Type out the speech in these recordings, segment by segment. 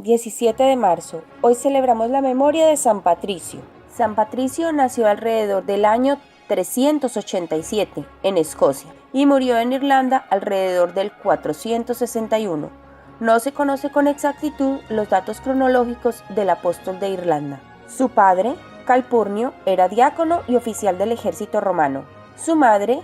17 de marzo. Hoy celebramos la memoria de San Patricio. San Patricio nació alrededor del año 387 en Escocia y murió en Irlanda alrededor del 461. No se conoce con exactitud los datos cronológicos del apóstol de Irlanda. Su padre, Calpurnio, era diácono y oficial del ejército romano. Su madre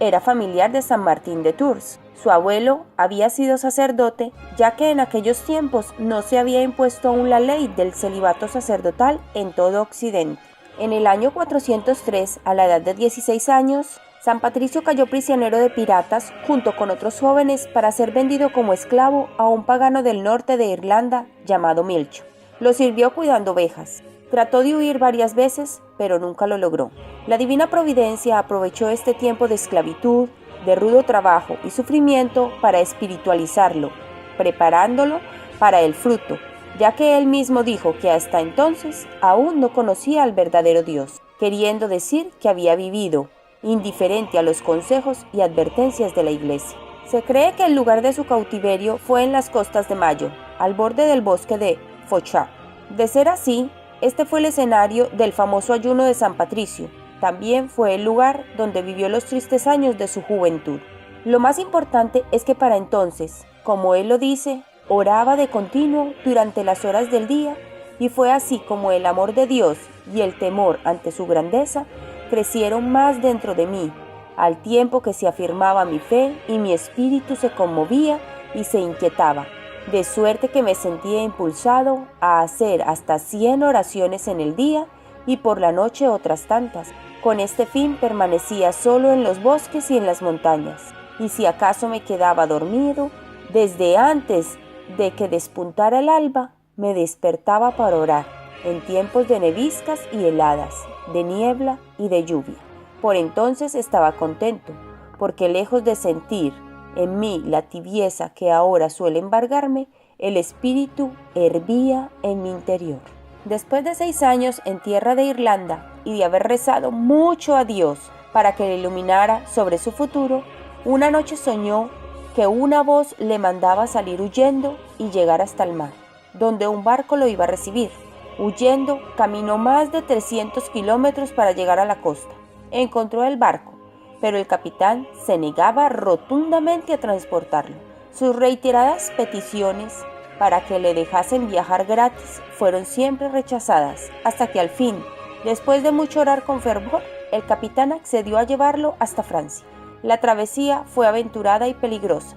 era familiar de San Martín de Tours. Su abuelo había sido sacerdote, ya que en aquellos tiempos no se había impuesto aún la ley del celibato sacerdotal en todo Occidente. En el año 403, a la edad de 16 años, San Patricio cayó prisionero de piratas junto con otros jóvenes para ser vendido como esclavo a un pagano del norte de Irlanda llamado Milcho. Lo sirvió cuidando ovejas. Trató de huir varias veces, pero nunca lo logró. La divina providencia aprovechó este tiempo de esclavitud, de rudo trabajo y sufrimiento para espiritualizarlo, preparándolo para el fruto, ya que él mismo dijo que hasta entonces aún no conocía al verdadero Dios, queriendo decir que había vivido indiferente a los consejos y advertencias de la Iglesia. Se cree que el lugar de su cautiverio fue en las costas de Mayo, al borde del bosque de Fochá. De ser así, este fue el escenario del famoso ayuno de San Patricio. También fue el lugar donde vivió los tristes años de su juventud. Lo más importante es que para entonces, como él lo dice, oraba de continuo durante las horas del día, y fue así como el amor de Dios y el temor ante su grandeza crecieron más dentro de mí, al tiempo que se afirmaba mi fe y mi espíritu se conmovía y se inquietaba, de suerte que me sentía impulsado a hacer hasta 100 oraciones en el día y por la noche otras tantas. Con este fin permanecía solo en los bosques y en las montañas, y si acaso me quedaba dormido, desde antes de que despuntara el alba, me despertaba para orar, en tiempos de neviscas y heladas, de niebla y de lluvia. Por entonces estaba contento, porque lejos de sentir en mí la tibieza que ahora suele embargarme, el espíritu hervía en mi interior. Después de 6 años en tierra de Irlanda y de haber rezado mucho a Dios para que le iluminara sobre su futuro, una noche soñó que una voz le mandaba salir huyendo y llegar hasta el mar, donde un barco lo iba a recibir. Huyendo, caminó más de 300 kilómetros para llegar a la costa. Encontró el barco, pero el capitán se negaba rotundamente a transportarlo. Sus reiteradas peticiones para que le dejasen viajar gratis fueron siempre rechazadas, hasta que al fin, después de mucho orar con fervor, el capitán accedió a llevarlo hasta Francia. La travesía fue aventurada y peligrosa.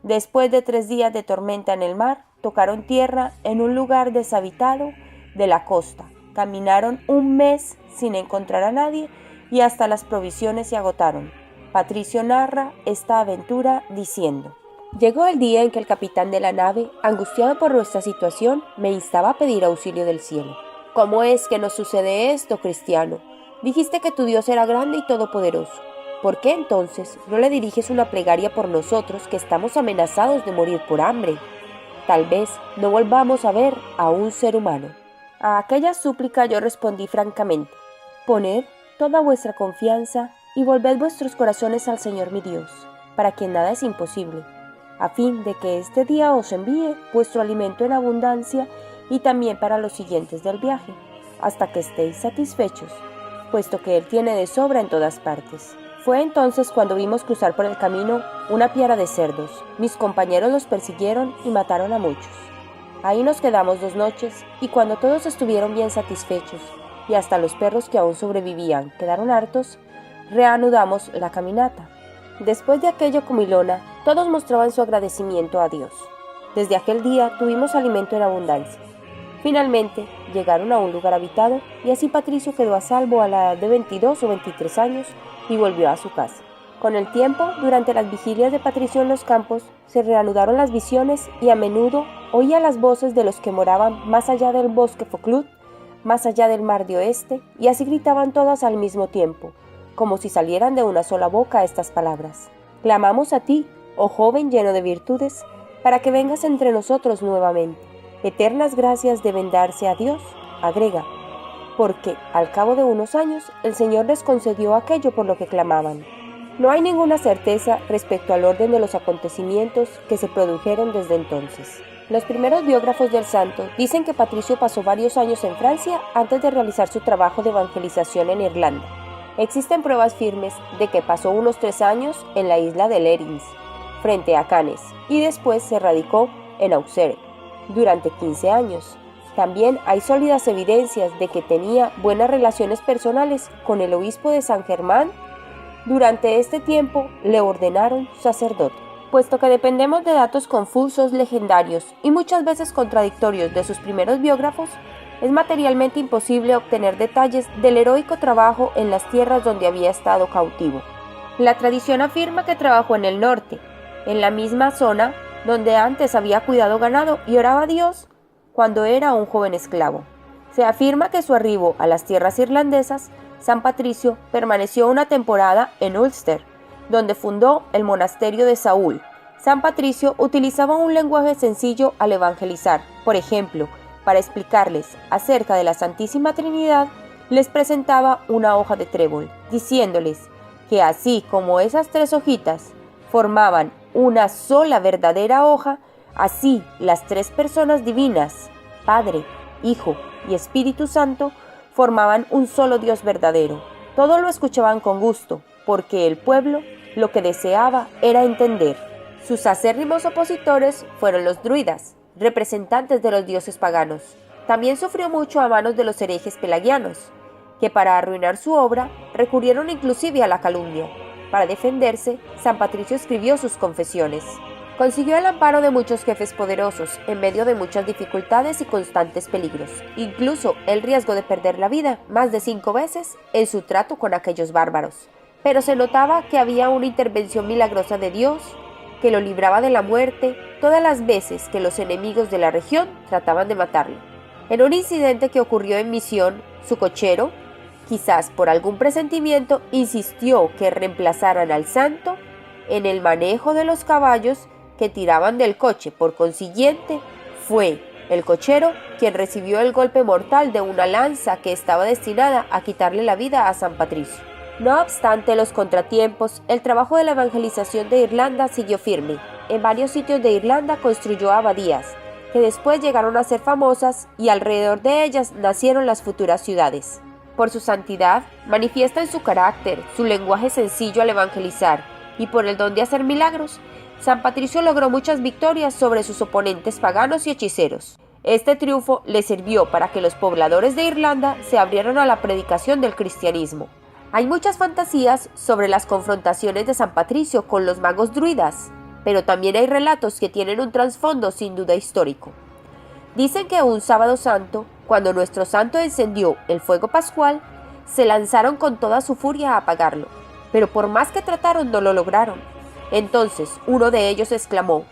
Después de 3 días de tormenta en el mar, tocaron tierra en un lugar deshabitado de la costa. Caminaron 1 mes sin encontrar a nadie y hasta las provisiones se agotaron. Patricio narra esta aventura diciendo: llegó el día en que el capitán de la nave, angustiado por nuestra situación, me instaba a pedir auxilio del cielo. ¿Cómo es que nos sucede esto, cristiano? Dijiste que tu Dios era grande y todopoderoso. ¿Por qué entonces no le diriges una plegaria por nosotros que estamos amenazados de morir por hambre? Tal vez no volvamos a ver a un ser humano. A aquella súplica yo respondí francamente: poned toda vuestra confianza y volved vuestros corazones al Señor mi Dios, para quien nada es imposible, a fin de que este día os envíe vuestro alimento en abundancia y también para los siguientes del viaje, hasta que estéis satisfechos, puesto que Él tiene de sobra en todas partes. Fue entonces cuando vimos cruzar por el camino una piara de cerdos. Mis compañeros los persiguieron y mataron a muchos. Ahí nos quedamos 2 noches, y cuando todos estuvieron bien satisfechos, y hasta los perros que aún sobrevivían quedaron hartos, reanudamos la caminata. Después de aquello comilona, todos mostraban su agradecimiento a Dios. Desde aquel día tuvimos alimento en abundancia. Finalmente llegaron a un lugar habitado y así Patricio quedó a salvo a la edad de 22 o 23 años y volvió a su casa. Con el tiempo, durante las vigilias de Patricio en los campos, se reanudaron las visiones y a menudo oía las voces de los que moraban más allá del bosque Foclut, más allá del mar de oeste, y así gritaban todas al mismo tiempo, como si salieran de una sola boca estas palabras: clamamos a ti, oh joven lleno de virtudes, para que vengas entre nosotros nuevamente. Eternas gracias deben darse a Dios, agrega, porque al cabo de unos años el Señor les concedió aquello por lo que clamaban. No hay ninguna certeza respecto al orden de los acontecimientos que se produjeron desde entonces. Los primeros biógrafos del santo dicen que Patricio pasó varios años en Francia antes de realizar su trabajo de evangelización en Irlanda. Existen pruebas firmes de que pasó unos 3 años en la isla de Lerins, frente a Cannes, y después se radicó en Auxerre durante 15 años. También hay sólidas evidencias de que tenía buenas relaciones personales con el obispo de San Germán. Durante este tiempo le ordenaron sacerdote. Puesto que dependemos de datos confusos, legendarios y muchas veces contradictorios de sus primeros biógrafos, es materialmente imposible obtener detalles del heroico trabajo en las tierras donde había estado cautivo. La tradición afirma que trabajó en el norte, en la misma zona donde antes había cuidado ganado y oraba a Dios cuando era un joven esclavo. Se afirma que su arribo a las tierras irlandesas, San Patricio permaneció una temporada en Ulster, donde fundó el monasterio de Saúl. San Patricio utilizaba un lenguaje sencillo al evangelizar. Por ejemplo, para explicarles acerca de la Santísima Trinidad, les presentaba una hoja de trébol, diciéndoles que así como esas 3 hojitas formaban una sola verdadera hoja, así las 3 personas divinas, Padre, Hijo y Espíritu Santo, formaban un solo Dios verdadero. Todo lo escuchaban con gusto, porque el pueblo lo que deseaba era entender. Sus acérrimos opositores fueron los druidas, representantes de los dioses paganos. También sufrió mucho a manos de los herejes pelagianos, que para arruinar su obra recurrieron inclusive a la calumnia. Para defenderse, San Patricio escribió sus confesiones. Consiguió el amparo de muchos jefes poderosos en medio de muchas dificultades y constantes peligros, incluso el riesgo de perder la vida más de 5 veces en su trato con aquellos bárbaros. Pero se notaba que había una intervención milagrosa de Dios que lo libraba de la muerte todas las veces que los enemigos de la región trataban de matarlo. En un incidente que ocurrió en Misión, su cochero, quizás por algún presentimiento, insistió que reemplazaran al santo en el manejo de los caballos que tiraban del coche. Por consiguiente, fue el cochero quien recibió el golpe mortal de una lanza que estaba destinada a quitarle la vida a San Patricio. No obstante los contratiempos, el trabajo de la evangelización de Irlanda siguió firme. En varios sitios de Irlanda construyó abadías, que después llegaron a ser famosas y alrededor de ellas nacieron las futuras ciudades. Por su santidad, manifiesta en su carácter, su lenguaje sencillo al evangelizar y por el don de hacer milagros, San Patricio logró muchas victorias sobre sus oponentes paganos y hechiceros. Este triunfo le sirvió para que los pobladores de Irlanda se abrieran a la predicación del cristianismo. Hay muchas fantasías sobre las confrontaciones de San Patricio con los magos druidas, pero también hay relatos que tienen un trasfondo sin duda histórico. Dicen que un sábado santo, cuando nuestro santo encendió el fuego pascual, se lanzaron con toda su furia a apagarlo, pero por más que trataron no lo lograron. Entonces uno de ellos exclamó: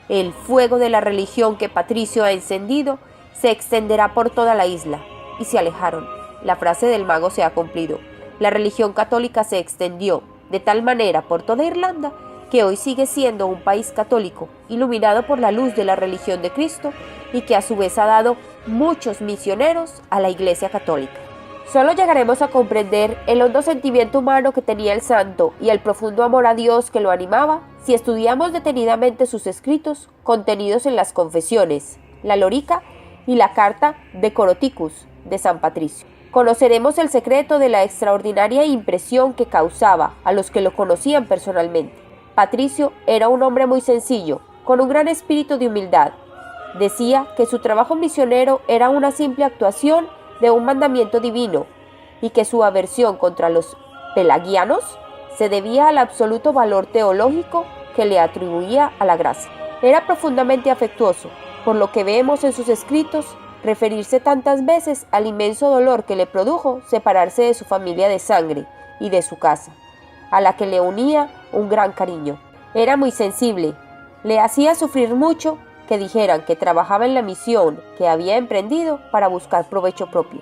«El fuego de la religión que Patricio ha encendido se extenderá por toda la isla», y se alejaron. La frase del mago se ha cumplido. La religión católica se extendió de tal manera por toda Irlanda que hoy sigue siendo un país católico, iluminado por la luz de la religión de Cristo y que a su vez ha dado muchos misioneros a la Iglesia católica. Solo llegaremos a comprender el hondo sentimiento humano que tenía el santo y el profundo amor a Dios que lo animaba si estudiamos detenidamente sus escritos contenidos en las Confesiones, la Lorica y la Carta de Coroticus de San Patricio. Conoceremos el secreto de la extraordinaria impresión que causaba a los que lo conocían personalmente. Patricio era un hombre muy sencillo, con un gran espíritu de humildad. Decía que su trabajo misionero era una simple actuación de un mandamiento divino y que su aversión contra los pelagianos se debía al absoluto valor teológico que le atribuía a la gracia. Era profundamente afectuoso, por lo que vemos en sus escritos referirse tantas veces al inmenso dolor que le produjo separarse de su familia de sangre y de su casa, a la que le unía un gran cariño. Era muy sensible, le hacía sufrir mucho que dijeran que trabajaba en la misión que había emprendido para buscar provecho propio.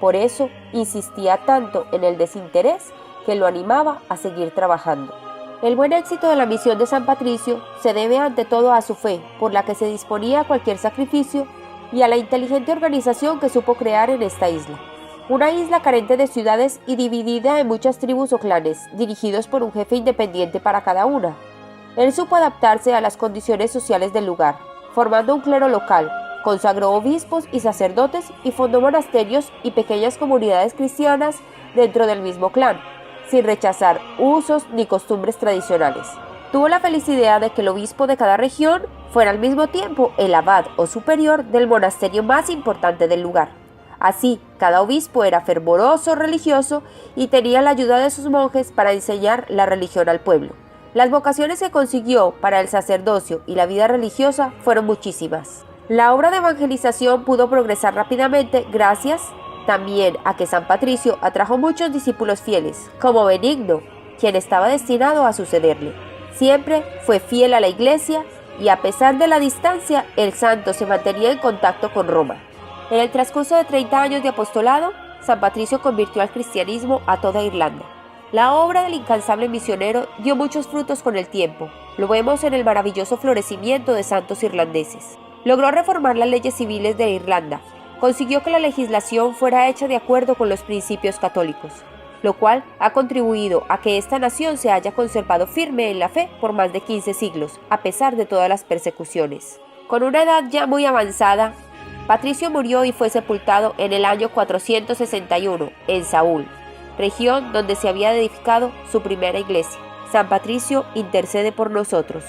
Por eso insistía tanto en el desinterés que lo animaba a seguir trabajando. El buen éxito de la misión de San Patricio se debe ante todo a su fe, por la que se disponía a cualquier sacrificio, y a la inteligente organización que supo crear en esta isla. Una isla carente de ciudades y dividida en muchas tribus o clanes, dirigidos por un jefe independiente para cada una. Él supo adaptarse a las condiciones sociales del lugar, formando un clero local, consagró obispos y sacerdotes y fundó monasterios y pequeñas comunidades cristianas dentro del mismo clan, sin rechazar usos ni costumbres tradicionales. Tuvo la feliz idea de que el obispo de cada región fuera al mismo tiempo el abad o superior del monasterio más importante del lugar. Así, cada obispo era fervoroso religioso y tenía la ayuda de sus monjes para enseñar la religión al pueblo. Las vocaciones que consiguió para el sacerdocio y la vida religiosa fueron muchísimas. La obra de evangelización pudo progresar rápidamente gracias también a que San Patricio atrajo muchos discípulos fieles, como Benigno, quien estaba destinado a sucederle. Siempre fue fiel a la Iglesia y a pesar de la distancia, el santo se mantenía en contacto con Roma. En el transcurso de 30 años de apostolado, San Patricio convirtió al cristianismo a toda Irlanda. La obra del incansable misionero dio muchos frutos con el tiempo. Lo vemos en el maravilloso florecimiento de santos irlandeses. Logró reformar las leyes civiles de Irlanda. Consiguió que la legislación fuera hecha de acuerdo con los principios católicos, lo cual ha contribuido a que esta nación se haya conservado firme en la fe por más de 15 siglos, a pesar de todas las persecuciones. Con una edad ya muy avanzada, Patricio murió y fue sepultado en el año 461 en Saúl, región donde se había edificado su primera iglesia. San Patricio intercede por nosotros.